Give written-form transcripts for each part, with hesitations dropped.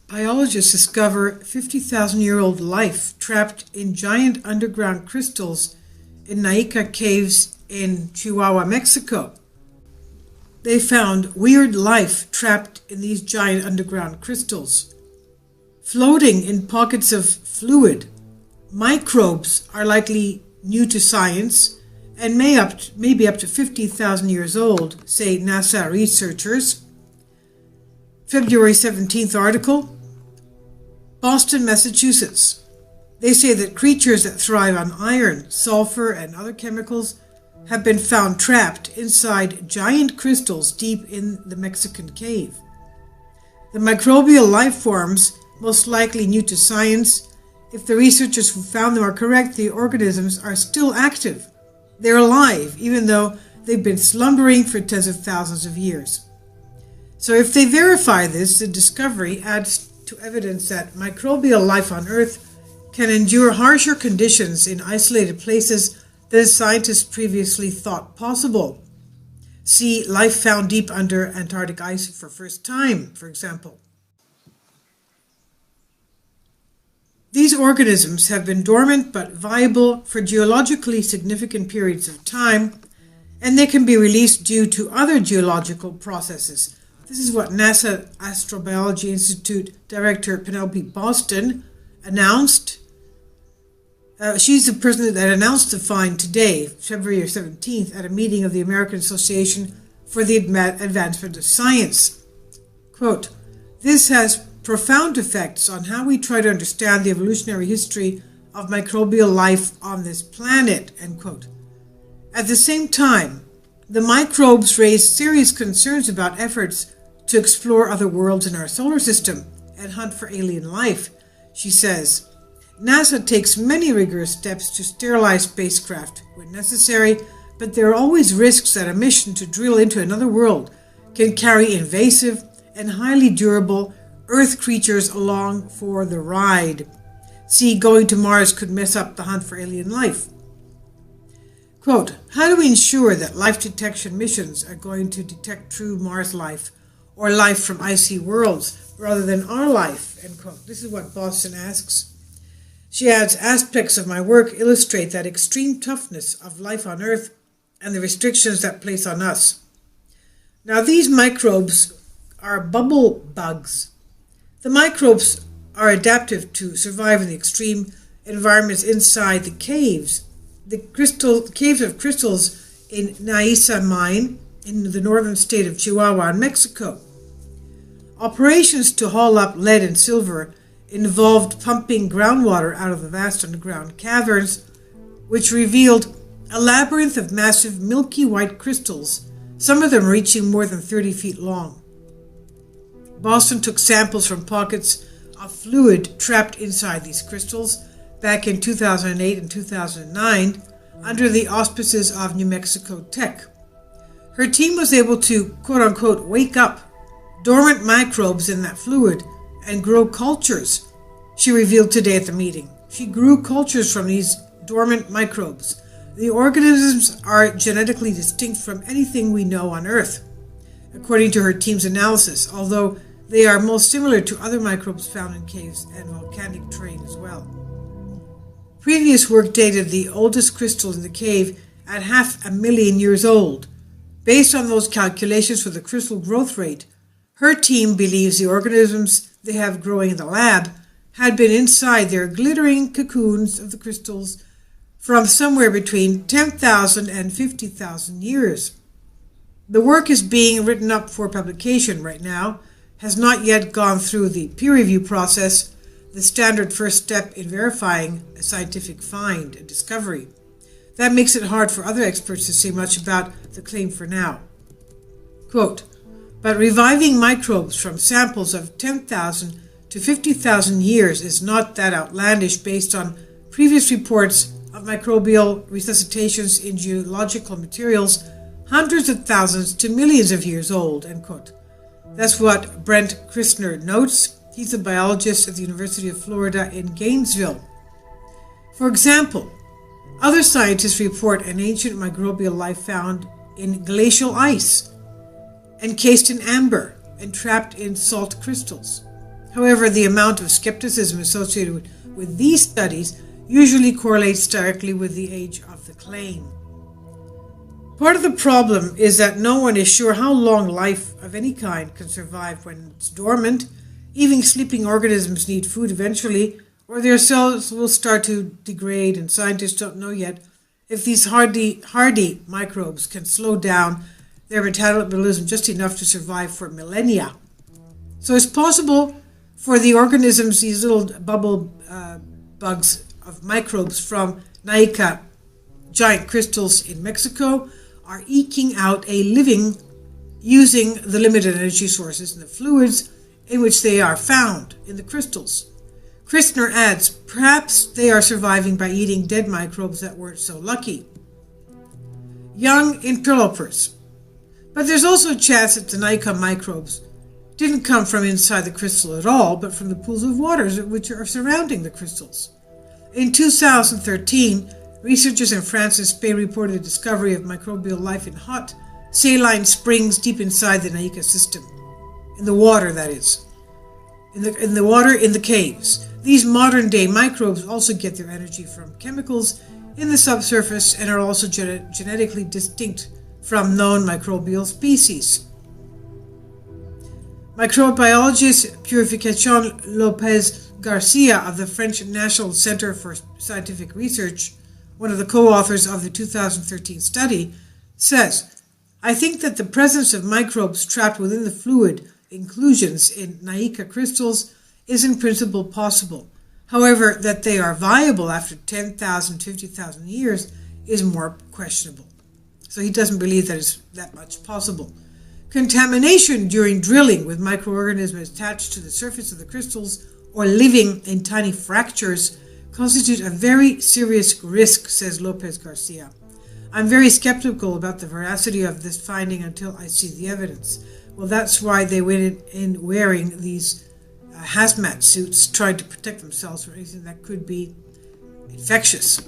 Biologists discover 50,000-year-old life trapped in giant underground crystals in Naica caves in Chihuahua, Mexico. They found weird life trapped in these giant underground crystals. Floating in pockets of fluid, microbes are likely new to science and may be up to 50,000 years old, say NASA researchers. February 17th article, Boston, Massachusetts. They say that creatures that thrive on iron, sulfur, and other chemicals have been found trapped inside giant crystals deep in the Mexican cave. The microbial life forms, most likely new to science, if the researchers who found them are correct, the organisms are still active. They're alive, even though they've been slumbering for tens of thousands of years. So if they verify this, the discovery adds to evidence that microbial life on Earth can endure harsher conditions in isolated places than scientists previously thought possible. See life found deep under Antarctic ice for first time, for example. These organisms have been dormant but viable for geologically significant periods of time, and they can be released due to other geological processes. This is what NASA Astrobiology Institute Director Penelope Boston announced. She's the person that announced the find today, February 17th, at a meeting of the American Association for the Advancement of Science. Quote, "This has profound effects on how we try to understand the evolutionary history of microbial life on this planet," end quote. At the same time, the microbes raise serious concerns about efforts to explore other worlds in our solar system and hunt for alien life, she says. NASA takes many rigorous steps to sterilize spacecraft when necessary, but there are always risks that a mission to drill into another world can carry invasive and highly durable Earth creatures along for the ride. See, going to Mars could mess up the hunt for alien life. Quote, "How do we ensure that life detection missions are going to detect true Mars life or life from icy worlds rather than our life?" End quote. This is what Boston asks. She adds, "Aspects of my work illustrate that extreme toughness of life on Earth and the restrictions that place on us." Now, these microbes are bubble bugs. The microbes are adaptive to survive in the extreme environments inside the caves. The caves of crystals in Naica mine in the northern state of Chihuahua in Mexico. Operations to haul up lead and silver involved pumping groundwater out of the vast underground caverns, which revealed a labyrinth of massive milky white crystals, some of them reaching more than 30 feet long. Boston took samples from pockets of fluid trapped inside these crystals back in 2008 and 2009 under the auspices of New Mexico Tech. Her team was able to, quote-unquote, wake up dormant microbes in that fluid and grow cultures, she revealed today at the meeting. She grew cultures from these dormant microbes. The organisms are genetically distinct from anything we know on Earth, according to her team's analysis, although they are most similar to other microbes found in caves and volcanic terrain as well. Previous work dated the oldest crystal in the cave at 500,000 years old. Based on those calculations for the crystal growth rate, her team believes the organisms they have growing in the lab had been inside their glittering cocoons of the crystals from somewhere between 10,000 and 50,000 years. The work is being written up for publication right now, has not yet gone through the peer review process, the standard first step in verifying a scientific find and discovery. That makes it hard for other experts to say much about the claim for now. Quote, "But reviving microbes from samples of 10,000 to 50,000 years is not that outlandish based on previous reports of microbial resuscitations in geological materials hundreds of thousands to millions of years old," end quote. That's what Brent Christner notes. He's a biologist at the University of Florida in Gainesville. For example, other scientists report an ancient microbial life found in glacial ice, encased in amber and trapped in salt crystals. However, the amount of skepticism associated with these studies usually correlates directly with the age of the claim. Part of the problem is that no one is sure how long life of any kind can survive when it's dormant. Even sleeping organisms need food eventually, or their cells will start to degrade, and scientists don't know yet if these hardy microbes can slow down their metabolism just enough to survive for millennia. So it's possible for the organisms, these little bubble bugs of microbes from Naica giant crystals in Mexico, are eking out a living using the limited energy sources in the fluids in which they are found in the crystals. Christner adds, perhaps they are surviving by eating dead microbes that weren't so lucky. Young interlopers. But there's also a chance that the Naica microbes didn't come from inside the crystal at all, but from the pools of waters which are surrounding the crystals. In 2013, researchers in France and Spain reported the discovery of microbial life in hot, saline springs deep inside the Naica system. In the water, that is. In the water in the caves. These modern-day microbes also get their energy from chemicals in the subsurface and are also genetically distinct from known microbial species. Microbiologist Purification Lopez Garcia of the French National Center for Scientific Research, one of the co-authors of the 2013 study, says, I think that the presence of microbes trapped within the fluid inclusions in Naica crystals is in principle possible. However, that they are viable after 10,000, 50,000 years is more questionable. So he doesn't believe that it's that much possible. Contamination during drilling with microorganisms attached to the surface of the crystals or living in tiny fractures constitute a very serious risk, says Lopez Garcia. I'm very skeptical about the veracity of this finding until I see the evidence. Well, that's why they went in wearing these hazmat suits, trying to protect themselves from anything that could be infectious.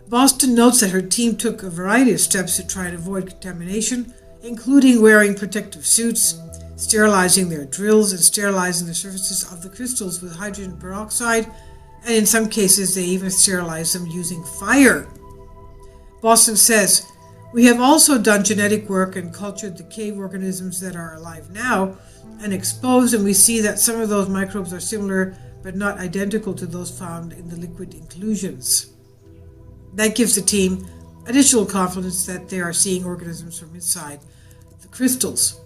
Boston notes that her team took a variety of steps to try and avoid contamination, including wearing protective suits, sterilizing their drills, and sterilizing the surfaces of the crystals with hydrogen peroxide, and in some cases they even sterilized them using fire. Boston says, we have also done genetic work and cultured the cave organisms that are alive now and exposed, and we see that some of those microbes are similar but not identical to those found in the liquid inclusions. That gives the team additional confidence that they are seeing organisms from inside the crystals.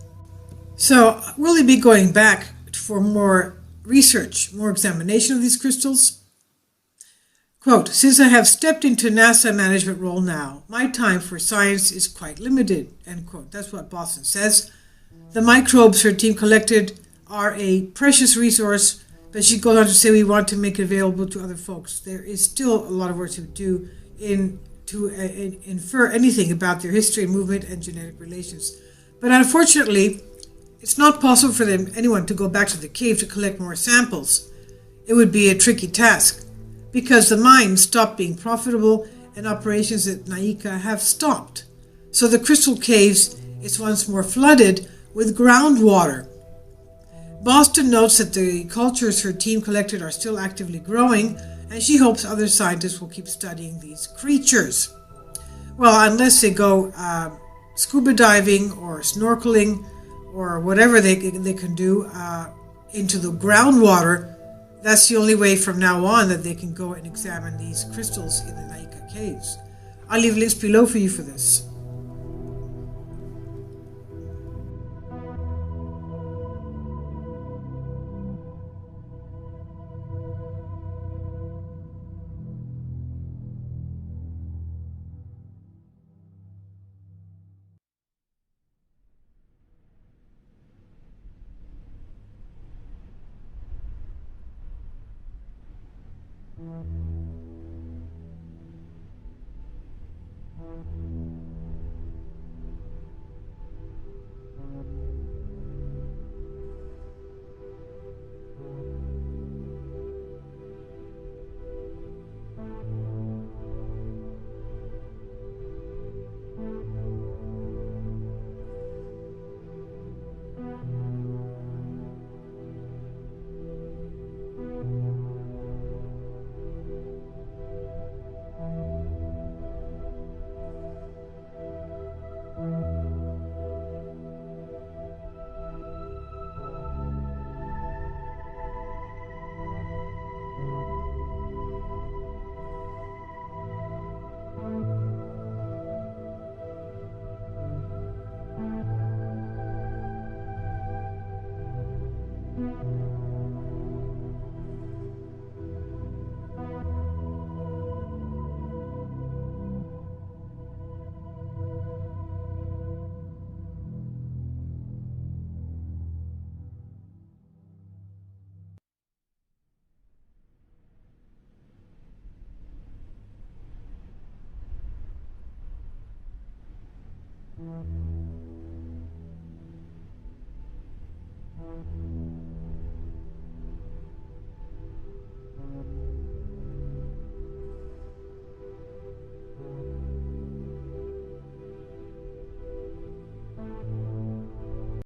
So will they be going back for more research, more examination of these crystals? Quote, since I have stepped into NASA management role now, my time for science is quite limited, end quote. That's what Boston says. The microbes her team collected are a precious resource, but she goes on to say we want to make it available to other folks. There is still a lot of work to do to infer anything about their history, movement, and genetic relations. But unfortunately, it's not possible for anyone to go back to the cave to collect more samples. It would be a tricky task, because the mines stopped being profitable and operations at Naica have stopped. So the crystal caves is once more flooded with groundwater. Boston notes that the cultures her team collected are still actively growing, and she hopes other scientists will keep studying these creatures. Well, unless they go scuba diving or snorkeling or whatever they can do into the groundwater, that's the only way from now on that they can go and examine these crystals in the Naica caves. I'll leave links below for you for this.